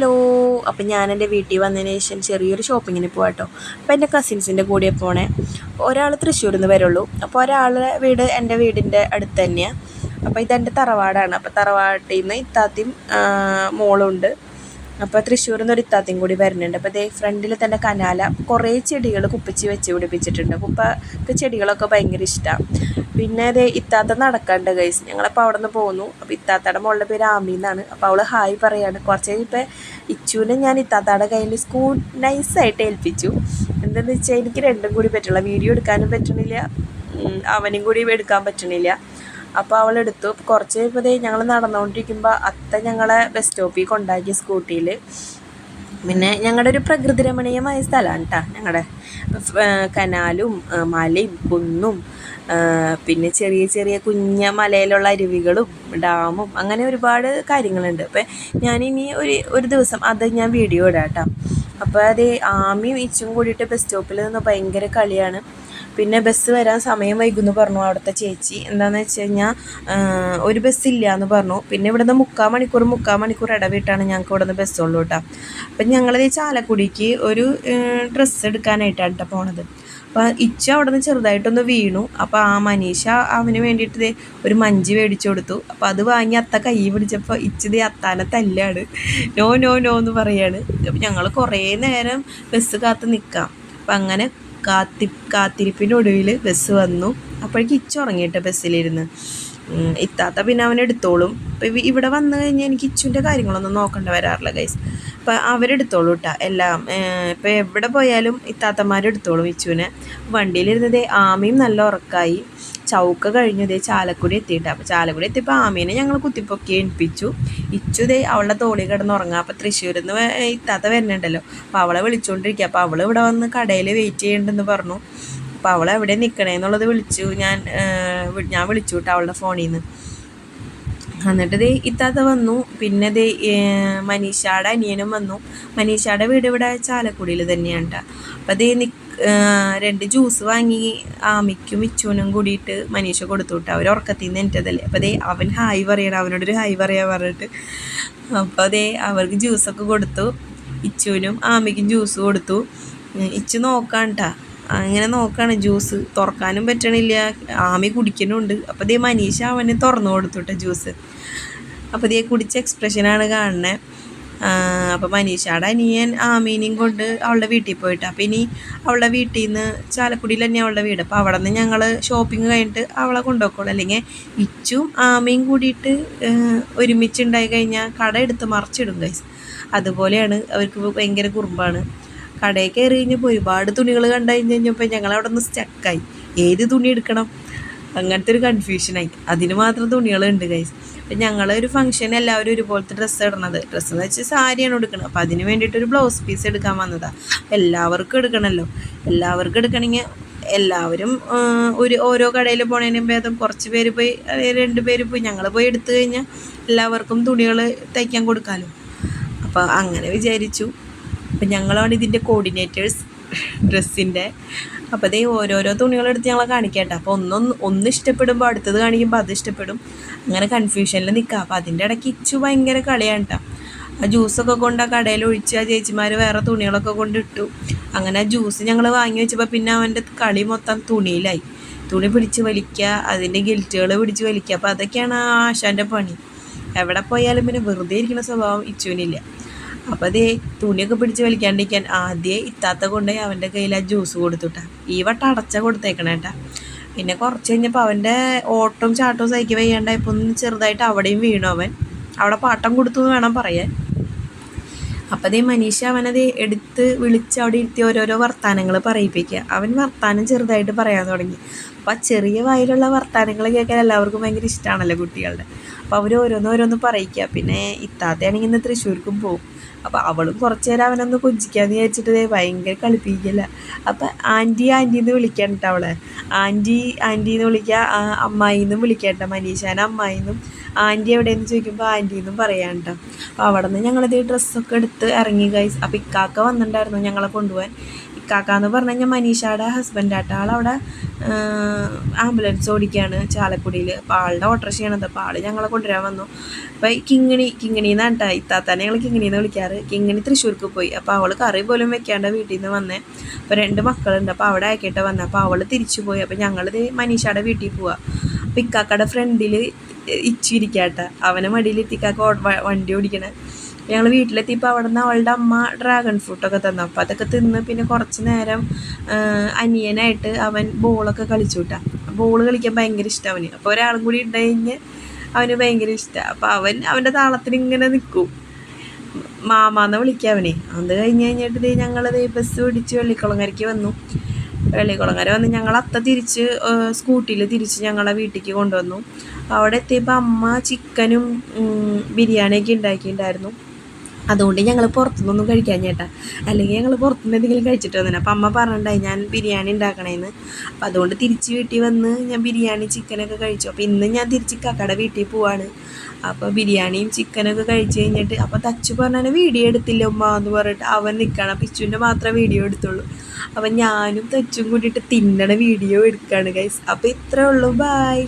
Hello. അപ്പം ഞാൻ എൻ്റെ വീട്ടിൽ വന്നതിന് ശേഷം ചെറിയൊരു ഷോപ്പിങ്ങിന് പോകാട്ടോ. അപ്പോൾ എൻ്റെ കസിൻസിൻ്റെ കൂടെ പോണേ. ഒരാൾ തൃശ്ശൂരിൽ നിന്ന് വരുള്ളൂ. അപ്പോൾ ഒരാളുടെ വീട് എൻ്റെ വീടിൻ്റെ അടുത്ത് തന്നെയാണ്. അപ്പോൾ ഇതെൻ്റെ തറവാടാണ്. അപ്പോൾ തറവാട്ടിൽ നിന്ന് ഇത്താത്തിയും മോളുണ്ട്. അപ്പോൾ തൃശ്ശൂരിൽ നിന്ന് ഒരു ഇത്താത്തിയും കൂടി വരുന്നുണ്ട്. അപ്പോൾ ഇതേ ഫ്രണ്ടിൽ തന്നെ കനാല കുറേ ചെടികൾ കുപ്പിച്ച് വെച്ച് പിടിപ്പിച്ചിട്ടുണ്ട്. കുപ്പക്ക് ചെടികളൊക്കെ ഭയങ്കര ഇഷ്ടമാണ്. പിന്നെ അതേ ഇത്താത്ത നടക്കാണ്ട് ഗൈസ്. ഞങ്ങളപ്പോൾ അവിടെ നിന്ന് പോന്നു. അപ്പോൾ ഇത്താത്തയുടെ മോളുടെ പേര് ആമി എന്നാണ്. അപ്പോൾ അവൾ ഹായ് പറയാണ്. കുറച്ച് കഴിഞ്ഞപ്പോൾ ഇച്ചുവിനെ ഞാൻ ഇത്താത്തയുടെ കയ്യിൽ സ്കൂൾ നൈസായിട്ട് ഏൽപ്പിച്ചു. എന്താണെന്ന് വെച്ചാൽ എനിക്ക് രണ്ടും കൂടി പറ്റില്ല. വീഡിയോ എടുക്കാനും പറ്റണില്ല, അവനും കൂടി എടുക്കാൻ പറ്റണില്ല. അപ്പോൾ അവളെടുത്തു. കുറച്ച് കഴിയുമ്പോൾ ഞങ്ങൾ നടന്നുകൊണ്ടിരിക്കുമ്പോൾ അത്ത ഞങ്ങളെ ബസ് സ്റ്റോപ്പിൽ കൊണ്ടാക്കി സ്കൂട്ടിയിൽ. പിന്നെ ഞങ്ങളുടെ ഒരു പ്രകൃതി രമണീയമായ സ്ഥലമാണ് കേട്ടോ. ഞങ്ങളുടെ കനാലും മലയും കുന്നും പിന്നെ ചെറിയ ചെറിയ കുഞ്ഞ മലയിലുള്ള അരുവികളും ഡാമും അങ്ങനെ ഒരുപാട് കാര്യങ്ങളുണ്ട്. അപ്പം ഞാനിനി ഒരു ദിവസം അത് ഞാൻ വീഡിയോ ഇടാം കേട്ടോ. അപ്പോൾ അത് ആമിയും ഇച്ചും കൂടിയിട്ട് ബസ് സ്റ്റോപ്പിൽ നിന്ന് ഭയങ്കര കളിയാണ്. പിന്നെ ബസ് വരാൻ സമയം വൈകുമെന്ന് പറഞ്ഞു അവിടുത്തെ ചേച്ചി. എന്താണെന്ന് വെച്ച് കഴിഞ്ഞാൽ ഒരു ബസ്സില്ല എന്ന് പറഞ്ഞു. പിന്നെ ഇവിടുന്ന് 3/4 മണിക്കൂർ ഇടവിട്ടാണ് ഞങ്ങൾക്ക് ഇവിടുന്ന് ബസ്സുള്ളൂ കേട്ടോ. അപ്പം ഞങ്ങളത് ചാലക്കുടിക്ക് ഒരു ഡ്രസ്സ് എടുക്കാനായിട്ടാണ് കേട്ടോ പോണത്. അപ്പോൾ ഇച്ച അവിടെ നിന്ന് ചെറുതായിട്ടൊന്ന് വീണു. അപ്പോൾ ആ മനീഷ അവന് വേണ്ടിയിട്ട് ഒരു മഞ്ച് മേടിച്ചു കൊടുത്തു. അപ്പോൾ അത് വാങ്ങി അത്ത കൈ പിടിച്ചപ്പോൾ ഇച്ചത് അത്താനെ തല്ലാണ്. നോ നോ നോ എന്ന് പറയാണ്. അപ്പോൾ ഞങ്ങൾ കുറേ നേരം ബസ് കാത്ത് നിൽക്കാം. അപ്പം അങ്ങനെ കാത്തിരിപ്പിനൊടുവിൽ ബസ് വന്നു. അപ്പോഴേക്ക് ഇച്ച ഉറങ്ങിയിട്ട് ബസ്സിലിരുന്ന്. ഇത്താത്ത പിന്നെ അവനെടുത്തോളും. അപ്പോൾ ഇവിടെ വന്നു കഴിഞ്ഞാൽ എനിക്ക് ഇച്ചുവിൻ്റെ കാര്യങ്ങളൊന്നും നോക്കേണ്ട വരാറില്ല ഗൈസ്. അപ്പോൾ അവരെടുത്തോളൂ കേട്ടോ എല്ലാം. ഇപ്പോൾ എവിടെ പോയാലും ഇത്താത്തമാരെടുത്തോളും ഇച്ചുവിനെ. വണ്ടിയിലിരുന്നതേ ആമയും നല്ല ഉറക്കമായി. ചൗക്ക കഴിഞ്ഞതേ ചാലക്കുടി എത്തിയിട്ട്. അപ്പോൾ ചാലക്കുടി എത്തിയപ്പോൾ ആമീനെ ഞങ്ങൾ കുത്തിപ്പൊക്കി എണിപ്പിച്ചു. ഇച്ചുതേ അവളുടെ തോളി കിടന്നുറങ്ങുക. അപ്പോൾ തൃശ്ശൂരിൽ നിന്ന് ഇത്താത്ത വരുന്നുണ്ടല്ലോ. അപ്പോൾ അവളെ വിളിച്ചുകൊണ്ടിരിക്കുക. അപ്പോൾ അവൾ ഇവിടെ വന്ന് കടയിൽ വെയിറ്റ് ചെയ്യണ്ടെന്ന് പറഞ്ഞു. അപ്പോൾ അവൾ എവിടെ നിൽക്കണേന്നുള്ളത് ഞാൻ വിളിച്ചു കേട്ടോ അവളുടെ ഫോണിൽ നിന്ന്. എന്നിട്ട് ഇത്താത്ത വന്നു. പിന്നെ മനീഷയുടെ അനിയനും വന്നു. മനീഷയുടെ വീട് ഇവിടെ ചാലക്കുടിയിൽ തന്നെയാണ് കേട്ടോ. അപ്പോൾ 2 ജ്യൂസ് വാങ്ങി ആമിക്കും ഇച്ചുവിനും കൂടിയിട്ട് മനീഷ കൊടുത്തു വിട്ടു. അവർ ഉറക്കത്തിൽ നിന്ന് എനിറ്റതല്ലേ. അപ്പോൾ അവൻ ഹായ് പറയണം, അവനോടൊരു ഹായ് പറയാൻ പറഞ്ഞിട്ട്. അപ്പോൾ അവർക്ക് ജ്യൂസൊക്കെ കൊടുത്തു. ഇച്ചുവിനും ആമിക്കും ജ്യൂസ് കൊടുത്തു. ഇച്ചു നോക്കാം കേട്ടോ, അങ്ങനെ നോക്കുകയാണ്. ജ്യൂസ് തുറക്കാനും പറ്റണില്ല, ആമി കുടിക്കുന്നുണ്ട്. അപ്പോൾ മനീഷ അവന് തുറന്നു കൊടുത്തു കേട്ടോ ജ്യൂസ്. അപ്പോൾ കുടിച്ച എക്സ്പ്രഷനാണ് കാണുന്നത്. അപ്പോൾ മനീഷയുടെ അനിയൻ ആമീനെയും കൊണ്ട് അവളുടെ വീട്ടിൽ പോയിട്ട്. അപ്പോൾ ഇനി അവളുടെ വീട്ടിൽ നിന്ന് ചാലക്കുടിയിൽ തന്നെ അവളുടെ വീട്. അപ്പോൾ അവിടെ നിന്ന് ഞങ്ങൾ ഷോപ്പിംഗ് കഴിഞ്ഞിട്ട് അവളെ കൊണ്ടുപോയിക്കോളൂ. അല്ലെങ്കിൽ ഇച്ചും ആമയും കൂടിയിട്ട് ഒരുമിച്ചുണ്ടായി കഴിഞ്ഞാൽ കട എടുത്ത് മറിച്ചിടും ഗൈസ്. അതുപോലെയാണ്, അവർക്ക് ഭയങ്കര കുറുമ്പാണ്. കടയിൽ കയറി കഴിഞ്ഞപ്പോൾ ഒരുപാട് തുണികൾ കണ്ടു കഴിഞ്ഞപ്പോൾ ഞങ്ങൾ അവിടെ നിന്ന് സ്റ്റക്കായി. ഏത് തുണി എടുക്കണം അങ്ങനത്തെ ഒരു കൺഫ്യൂഷനായി. അതിന് മാത്രം തുണികളുണ്ട് ഗൈസ്. അപ്പം ഞങ്ങളൊരു ഫംഗ്ഷൻ എല്ലാവരും ഒരുപോലത്തെ ഡ്രസ്സ് ഇടണത്. ഡ്രസ്സെന്ന് വെച്ചാൽ സാരിയാണ് എടുക്കുന്നത്. അപ്പോൾ അതിന് വേണ്ടിയിട്ടൊരു ബ്ലൗസ് പീസ് എടുക്കാൻ വന്നതാണ്. എല്ലാവർക്കും എടുക്കണമല്ലോ. എല്ലാവർക്കും എടുക്കണമെങ്കിൽ എല്ലാവരും ഓരോ കടയിൽ പോണതിനും ഭേദം കുറച്ച് പേര് പോയി 2 പേര് പോയി ഞങ്ങൾ പോയി എടുത്തു കഴിഞ്ഞാൽ എല്ലാവർക്കും തുണികൾ തയ്ക്കാൻ കൊടുക്കാമല്ലോ. അപ്പോൾ അങ്ങനെ വിചാരിച്ചു. അപ്പം ഞങ്ങളാണ് ഇതിൻ്റെ കോർഡിനേറ്റേഴ്സ് ഡ്രസ്സിൻ്റെ. അപ്പോൾ ഓരോരോ തുണികളെടുത്ത് ഞങ്ങളെ കാണിക്കട്ടെ. അപ്പോൾ ഒന്ന് ഇഷ്ടപ്പെടുമ്പോൾ അടുത്തത് കാണിക്കുമ്പോൾ അത് ഇഷ്ടപ്പെടും. അങ്ങനെ കൺഫ്യൂഷനിൽ നിൽക്കുക. അപ്പോൾ അതിൻ്റെ ഇടയ്ക്ക് ഇച്ചു ഭയങ്കര കളിയാണ് കേട്ടോ. ആ ജ്യൂസൊക്കെ കൊണ്ട് ആ കടയിൽ ഒഴിച്ച് ആ ചേച്ചിമാർ വേറെ തുണികളൊക്കെ കൊണ്ടിട്ടു. അങ്ങനെ ആ ജ്യൂസ് ഞങ്ങൾ വാങ്ങി വെച്ചപ്പോൾ പിന്നെ അവൻ്റെ കളി മൊത്തം തുണിയിലായി. തുണി പിടിച്ച് വലിക്കുക, അതിൻ്റെ ഗിൽറ്റുകൾ പിടിച്ച് വലിക്കുക. അപ്പോൾ അതൊക്കെയാണ് ആ ആശാൻ്റെ പണി. എവിടെ പോയാലും പിന്നെ വെറുതെ ഇരിക്കുന്ന സ്വഭാവം ഇച്ചുവിനില്ല. അപ്പോൾ തുണിയൊക്കെ പിടിച്ച് വലിക്കാണ്ടിരിക്കാൻ ആദ്യം ഇത്താത്ത കൊണ്ടുപോയി അവൻ്റെ കയ്യിൽ ആ ജ്യൂസ് കൊടുത്തുട്ടാ. ഈ വട്ടം അടച്ച കൊടുത്തേക്കണേ കേട്ടാ. പിന്നെ കുറച്ച് കഴിഞ്ഞപ്പോൾ അവൻ്റെ ഓട്ടവും ചാട്ടവും സഹിക്കുക വയ്യാണ്ടായപ്പോൾ ഒന്ന് ചെറുതായിട്ട് അവിടെയും വീണു. അവിടെ പാട്ടം കൊടുത്തു എന്ന് വേണം പറയാൻ. അപ്പോൾ മനീഷ അവനത് എടുത്ത് വിളിച്ച് അവിടെ ഇരുത്തി ഓരോരോ വർത്താനങ്ങൾ പറയിപ്പിക്കുക. അവൻ വർത്താനം ചെറുതായിട്ട് പറയാൻ തുടങ്ങി. അപ്പോൾ ആ ചെറിയ വായിലുള്ള വർത്താനങ്ങൾ കേൾക്കാൻ എല്ലാവർക്കും ഭയങ്കര ഇഷ്ടമാണല്ലോ കുട്ടികളുടെ. അപ്പോൾ അവർ ഓരോന്നോരോന്ന് പറയിക്കുക. പിന്നെ ഇത്താത്തയാണെങ്കിൽ ഇന്ന് തൃശ്ശൂർക്കും പോകും. അപ്പോൾ അവളും കുറച്ച് നേരം അവനൊന്ന് കൊഞ്ചിക്കാമെന്ന് വിചാരിച്ചിട്ട് ഭയങ്കര കളിപ്പിക്കില്ല. അപ്പോൾ ആൻറ്റി എന്ന് വിളിക്കാൻ കേട്ടോ അവളെ. ആൻറ്റി എന്ന് വിളിക്കുക, അമ്മായിന്നും വിളിക്കാൻ കേട്ടോ. മനീഷാനെ അമ്മായിന്നും ആൻറ്റി എവിടെയെന്ന് ചോദിക്കുമ്പോൾ ആൻറ്റിന്നും പറയാൻ കേട്ടോ. അപ്പോൾ അവിടെ നിന്ന് ഞങ്ങളിത് ഡ്രസ്സൊക്കെ എടുത്ത് ഇറങ്ങി ഗൈസ്. അപ്പോൾ ഇക്കാക്ക വന്നിട്ടുണ്ടായിരുന്നു ഞങ്ങളെ കൊണ്ടുപോകാൻ. ഇക്കാക്കാന്ന് പറഞ്ഞു കഴിഞ്ഞാൽ മനീഷയുടെ ഹസ്ബൻഡായിട്ട് ആളവിടെ ആംബുലൻസ് ഓടിക്കുകയാണ് ചാലക്കുടിയിൽ. അപ്പോൾ ആളുടെ ഓട്ടോറിക്ഷയാണത്. അപ്പോൾ ആൾ ഞങ്ങളെ കൊണ്ടുവരാൻ വന്നു. അപ്പോൾ കിങ്ങിണിന്നാണ് കേട്ടോ ഇത്താത്താനെ ഞങ്ങൾ കിങ്ങിണിന്ന് വിളിക്കാറ്. കിങ്ങിണി തൃശ്ശൂർക്ക് പോയി. അപ്പോൾ അവൾ കറി പോലും വെക്കാണ്ട് വീട്ടിൽ നിന്ന് വന്നേ. അപ്പോൾ 2 മക്കളുണ്ട്. അപ്പോൾ അവിടെ ആക്കിയിട്ട് വന്നത്. അപ്പോൾ അവൾ തിരിച്ചു പോയി. അപ്പോൾ ഞങ്ങളിത് മനീഷയുടെ വീട്ടിൽ പോവുക. അപ്പോൾ ഇക്കാക്കയുടെ ഫ്രണ്ടിൽ ഇച്ചിരിക്കാട്ടോ, അവനെ മടിയിലെത്തി ഇക്കാക്ക വണ്ടി ഓടിക്കണേ. ഞങ്ങൾ വീട്ടിലെത്തിയപ്പോൾ അവിടെ നിന്ന് അവളുടെ അമ്മ ഡ്രാഗൺ ഫ്രൂട്ടൊക്കെ തന്നു. അപ്പോൾ അതൊക്കെ തിന്ന് പിന്നെ കുറച്ച് നേരം അനിയനായിട്ട് അവൻ ബോളൊക്കെ കളിച്ചു വിട്ടാ. ബോൾ കളിക്കാൻ ഭയങ്കര ഇഷ്ടം അവന്. അപ്പോൾ ഒരാളും കൂടി ഉണ്ടെങ്കിൽ അവന് ഭയങ്കര ഇഷ്ടമാണ്. അപ്പോൾ അവൻ്റെ താളത്തിന് ഇങ്ങനെ നിൽക്കും. മാമാന്ന് വിളിക്കുക അവനെ. അത് കഴിഞ്ഞിട്ട് ഞങ്ങളത് ബസ് പിടിച്ച് വെള്ളിക്കുളങ്ങരയ്ക്ക് വന്നു. വെള്ളിക്കുളങ്ങര വന്ന് ഞങ്ങൾ തിരിച്ച് സ്കൂട്ടിയിൽ തിരിച്ച് ഞങ്ങളെ വീട്ടിലേക്ക് കൊണ്ടുവന്നു. അവിടെ എത്തിയപ്പോൾ അമ്മ ചിക്കനും ബിരിയാണിയൊക്കെ ഉണ്ടാക്കിയിട്ടുണ്ടായിരുന്നു. അതുകൊണ്ട് ഞങ്ങൾ പുറത്തുനിന്നൊന്നും കഴിക്കാൻ ചേട്ടാ, അല്ലെങ്കിൽ ഞങ്ങൾ പുറത്തുനിന്ന് എന്തെങ്കിലും കഴിച്ചിട്ട് വന്നില്ല. അപ്പം അമ്മ പറഞ്ഞിട്ടുണ്ടായി ഞാൻ ബിരിയാണി ഉണ്ടാക്കണേന്ന്. അപ്പം അതുകൊണ്ട് തിരിച്ച് വീട്ടിൽ വന്ന് ഞാൻ ബിരിയാണി ചിക്കനൊക്കെ കഴിച്ചു. അപ്പോൾ ഇന്ന് ഞാൻ തിരിച്ച് കക്കയുടെ വീട്ടിൽ പോവാണ്. അപ്പോൾ ബിരിയാണിയും ചിക്കനൊക്കെ കഴിച്ച് കഴിഞ്ഞിട്ട് അപ്പോൾ തച്ചു പറഞ്ഞാൽ വീഡിയോ എടുത്തില്ല ഉമ്മ എന്ന് പറഞ്ഞിട്ട് അവൻ നിൽക്കണം. പിച്ചുവിൻ്റെ മാത്രമേ വീഡിയോ എടുത്തുള്ളൂ. അപ്പം ഞാനും തച്ചും കൂടിയിട്ട് തിന്നണ വീഡിയോ എടുക്കുകയാണ് ഗൈസ്. അപ്പോൾ ഇത്രേ ഉള്ളൂ, ബായ്.